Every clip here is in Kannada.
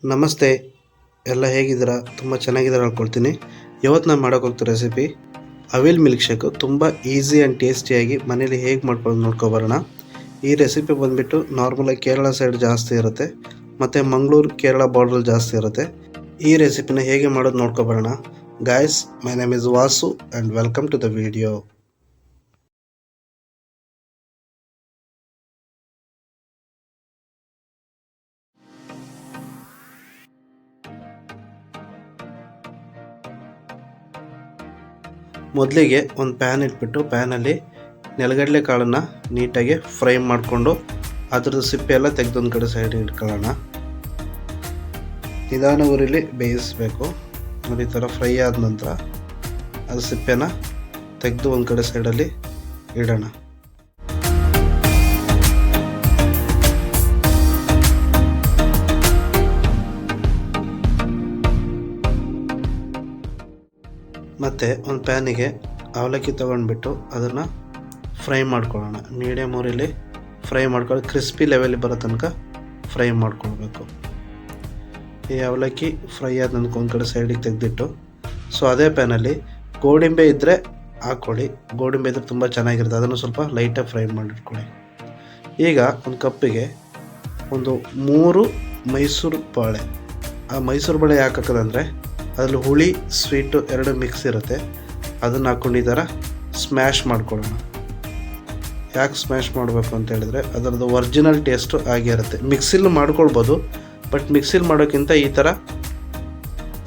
ನಮಸ್ತೆ, ಎಲ್ಲ ಹೇಗಿದ್ದೀರಾ? ತುಂಬ ಚೆನ್ನಾಗಿದ್ದೀರಾ ಅನ್ಕೊಳ್ತೀನಿ. ಇವತ್ತು ನಾನು ಮಾಡೋಕೆ ಹೋಗ್ತಾ ರೆಸಿಪಿ ಅವಿಲ್ ಮಿಲ್ಕ್ ಶೇಕು. ತುಂಬ ಈಸಿ ಆ್ಯಂಡ್ ಟೇಸ್ಟಿಯಾಗಿ ಮನೇಲಿ ಹೇಗೆ ಮಾಡ್ಕೊಳ್ಳೋದು ನೋಡ್ಕೊಬರೋಣ. ಈ ರೆಸಿಪಿ ಬಂದುಬಿಟ್ಟು ನಾರ್ಮಲಾಗಿ ಕೇರಳ ಸೈಡ್ ಜಾಸ್ತಿ ಇರುತ್ತೆ, ಮತ್ತು ಮಂಗಳೂರು ಕೇರಳ ಬಾರ್ಡ್ರಲ್ಲಿ ಜಾಸ್ತಿ ಇರುತ್ತೆ. ಈ ರೆಸಿಪಿನ ಹೇಗೆ ಮಾಡೋದು ನೋಡ್ಕೊಬರೋಣ. Guys, my name is Vasu and welcome to the video. ಮೊದಲಿಗೆ ಒಂದು ಪ್ಯಾನ್ ಇಟ್ಬಿಟ್ಟು ಪ್ಯಾನಲ್ಲಿ ನೆಲಗಡಲೆ ಕಾಳನ್ನು ನೀಟಾಗಿ ಫ್ರೈ ಮಾಡಿಕೊಂಡು ಅದ್ರದ್ದು ಸಿಪ್ಪೆ ಎಲ್ಲ ತೆಗೆದೊಂದು ಕಡೆ ಸೈಡ್ ಇಟ್ಕೊಳ್ಳೋಣ. ನಿಧಾನ ಉರಿಲಿ ಬೇಯಿಸಬೇಕು. ನೋಡಿ, ಈ ಥರ ಫ್ರೈ ಆದ ನಂತರ ಅದು ಸಿಪ್ಪೆನ ತೆಗೆದು ಒಂದು ಕಡೆ ಸೈಡಲ್ಲಿ ಇಡೋಣ. ಮತ್ತು ಒಂದು ಪ್ಯಾನಿಗೆ ಅವಲಕ್ಕಿ ತೊಗೊಂಡ್ಬಿಟ್ಟು ಅದನ್ನು ಫ್ರೈ ಮಾಡ್ಕೊಳ್ಳೋಣ. ಮೀಡಿಯಮ್ ಉರಿಲಿ ಫ್ರೈ ಮಾಡ್ಕೊಳ್ಳಿ, ಕ್ರಿಸ್ಪಿ ಲೆವೆಲ್ ಬರೋ ತನಕ ಫ್ರೈ ಮಾಡ್ಕೊಳ್ಬೇಕು. ಈ ಅವಲಕ್ಕಿ ಫ್ರೈ ಆದ ನಂತರ ಒಂದು ಕಡೆ ಸೈಡಿಗೆ ತೆಗೆದಿಟ್ಟು, ಸೊ ಅದೇ ಪ್ಯಾನಲ್ಲಿ ಗೋಡಂಬಿ ಇದ್ದರೆ ಹಾಕ್ಕೊಳ್ಳಿ. ಗೋಡಂಬಿ ಇದ್ದರೆ ತುಂಬ ಚೆನ್ನಾಗಿರುತ್ತೆ, ಅದನ್ನು ಸ್ವಲ್ಪ ಲೈಟಾಗಿ ಫ್ರೈ ಮಾಡಿಟ್ಕೊಳ್ಳಿ. ಈಗ ಒಂದು ಕಪ್ಪಿಗೆ ಒಂದು 3 ಮೈಸೂರು ಬಾಳೆ. ಆ ಮೈಸೂರು ಬಾಳೆ ಯಾಕೆ ಹಾಕೋದಂದರೆ ಅದರಲ್ಲಿ ಹುಳಿ ಸ್ವೀಟು ಎರಡು ಮಿಕ್ಸ್ ಇರುತ್ತೆ. ಅದನ್ನು ಹಾಕ್ಕೊಂಡು ಈ ಥರ ಸ್ಮ್ಯಾಶ್ ಮಾಡ್ಕೊಳ್ಳೋಣ. ಯಾಕೆ ಸ್ಮ್ಯಾಶ್ ಮಾಡಬೇಕು ಅಂತ ಹೇಳಿದ್ರೆ ಅದರದ್ದು ಒರಿಜಿನಲ್ ಟೇಸ್ಟು ಆಗಿರುತ್ತೆ. ಮಿಕ್ಸಿಲಿ ಮಾಡ್ಕೊಳ್ಬೋದು, ಬಟ್ ಮಿಕ್ಸಿಲಿ ಮಾಡೋಕ್ಕಿಂತ ಈ ಥರ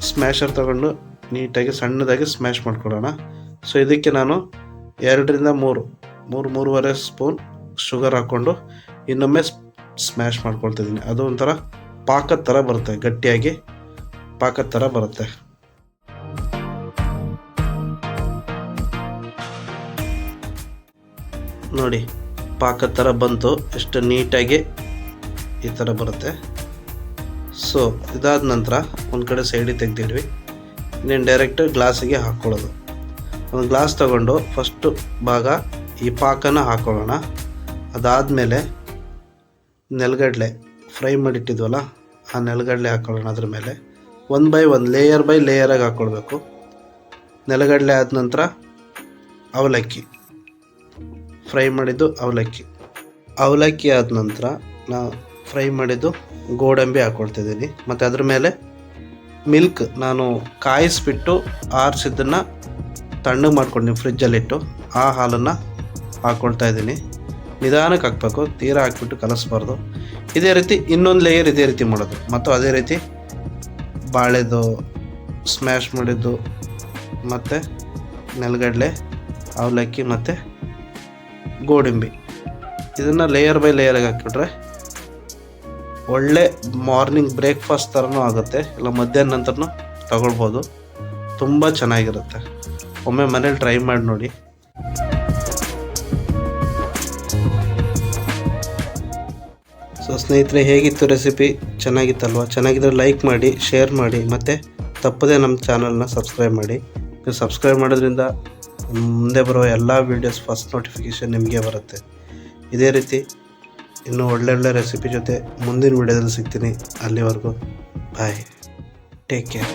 ಸ್ಮ್ಯಾಶರ್ ತೊಗೊಂಡು ನೀಟಾಗಿ ಸಣ್ಣದಾಗಿ ಸ್ಮ್ಯಾಶ್ ಮಾಡ್ಕೊಳ್ಳೋಣ. ಸೊ ಇದಕ್ಕೆ ನಾನು 2ರಿಂದ 3.5 ಸ್ಪೂನ್ ಶುಗರ್ ಹಾಕ್ಕೊಂಡು ಇನ್ನೊಮ್ಮೆ ಸ್ಮ್ಯಾಶ್ ಮಾಡ್ಕೊಳ್ತಿದ್ದೀನಿ. ಅದು ಒಂಥರ ಪಾಕದ ಥರ ಬರುತ್ತೆ, ಗಟ್ಟಿಯಾಗಿ ಪಾಕದ ಥರ ಬರುತ್ತೆ. ನೋಡಿ, ಪಾಕದ ಥರ ಬಂತು, ಎಷ್ಟು ನೀಟಾಗಿ ಈ ಥರ ಬರುತ್ತೆ. ಸೊ ಇದಾದ ನಂತರ ಒಂದು ಕಡೆ ಸೈಡಿಗೆ ತೆಗೆದಿಡ್ವಿ. ಇನ್ನೇನು ಡೈರೆಕ್ಟ್ ಗ್ಲಾಸಿಗೆ ಹಾಕ್ಕೊಳ್ಳೋದು. ಒಂದು ಗ್ಲಾಸ್ ತಗೊಂಡು ಫಸ್ಟು ಭಾಗ ಈ ಪಾಕನ ಹಾಕ್ಕೊಳ್ಳೋಣ. ಅದಾದಮೇಲೆ ನೆಲಗಡಲೆ ಫ್ರೈ ಮಾಡಿಟ್ಟಿದ್ವಲ್ಲ, ಆ ನೆಲಗಡಲೆ ಹಾಕ್ಕೊಳ್ಳೋಣ. ಅದ್ರ ಮೇಲೆ 1 ಬೈ 1 ಲೇಯರ್ ಬೈ ಲೇಯರಾಗಿ ಹಾಕ್ಕೊಳ್ಬೇಕು. ನೆಲಗಡಲೆ ಆದ ನಂತರ ಅವಲಕ್ಕಿ ಫ್ರೈ ಮಾಡಿದ್ದು ಅವಲಕ್ಕಿ ಆದ ನಂತರ ನಾವು ಫ್ರೈ ಮಾಡಿದ್ದು ಗೋಡಂಬಿ ಹಾಕ್ಕೊಳ್ತಿದ್ದೀನಿ. ಮತ್ತು ಅದ್ರ ಮೇಲೆ ಮಿಲ್ಕ್ ನಾನು ಕಾಯಿಸ್ಬಿಟ್ಟು ಆರಿಸಿದ್ದನ್ನು ತಣ್ಣಗೆ ಮಾಡ್ಕೊಂಡಿದ್ದೀನಿ ಫ್ರಿಜ್ಜಲ್ಲಿಟ್ಟು. ಆ ಹಾಲನ್ನು ಹಾಕ್ಕೊಳ್ತಾ ಇದ್ದೀನಿ. ನಿಧಾನಕ್ಕೆ ಹಾಕಬೇಕು, ತೀರಾ ಹಾಕ್ಬಿಟ್ಟು ಕಲಿಸ್ಬಾರ್ದು. ಇದೇ ರೀತಿ ಇನ್ನೊಂದು ಲೇಯರ್ ಇದೇ ರೀತಿ ಮಾಡೋದು. ಮತ್ತು ಅದೇ ರೀತಿ ಬಾಳೆದು ಸ್ಮ್ಯಾಶ್ ಮಾಡಿದ್ದು, ಮತ್ತು ನೆಲಗಡಲೆ, ಅವಲಕ್ಕಿ ಮತ್ತು ಗೋಡಂಬಿ, ಇದನ್ನು ಲೇಯರ್ ಬೈ ಲೇಯರಾಗಿ ಹಾಕಿಬಿಟ್ರೆ ಒಳ್ಳೆ ಮಾರ್ನಿಂಗ್ ಬ್ರೇಕ್ಫಾಸ್ಟ್ ಥರನೂ ಆಗುತ್ತೆ, ಇಲ್ಲ ಮಧ್ಯಾಹ್ನ ನಂತರನೂ ತಗೊಳ್ಬೋದು. ತುಂಬ ಚೆನ್ನಾಗಿರುತ್ತೆ. ಒಮ್ಮೆ ಮನೇಲಿ ಟ್ರೈ ಮಾಡಿ ನೋಡಿ. ಸೊ ಸ್ನೇಹಿತರೆ, ಹೇಗಿತ್ತು ರೆಸಿಪಿ? ಚೆನ್ನಾಗಿತ್ತಲ್ವ? ಚೆನ್ನಾಗಿದ್ದರೆ ಲೈಕ್ ಮಾಡಿ, ಶೇರ್ ಮಾಡಿ, ಮತ್ತು ತಪ್ಪದೇ ನಮ್ಮ ಚಾನಲ್ನ ಸಬ್ಸ್ಕ್ರೈಬ್ ಮಾಡಿ. ನೀವು ಸಬ್ಸ್ಕ್ರೈಬ್ ಮಾಡೋದ್ರಿಂದ ಮುಂದೆ ಬರುವ ಎಲ್ಲ ವೀಡಿಯೋಸ್ ಫಸ್ಟ್ ನೋಟಿಫಿಕೇಷನ್ ನಿಮಗೆ ಬರುತ್ತೆ. ಇದೇ ರೀತಿ ಇನ್ನೂ ಒಳ್ಳೊಳ್ಳೆ ರೆಸಿಪಿ ಜೊತೆ ಮುಂದಿನ ವೀಡಿಯೋದಲ್ಲಿ ಸಿಗ್ತೀನಿ. ಅಲ್ಲಿವರೆಗೂ ಬಾಯ್, ಟೇಕ್ ಕೇರ್.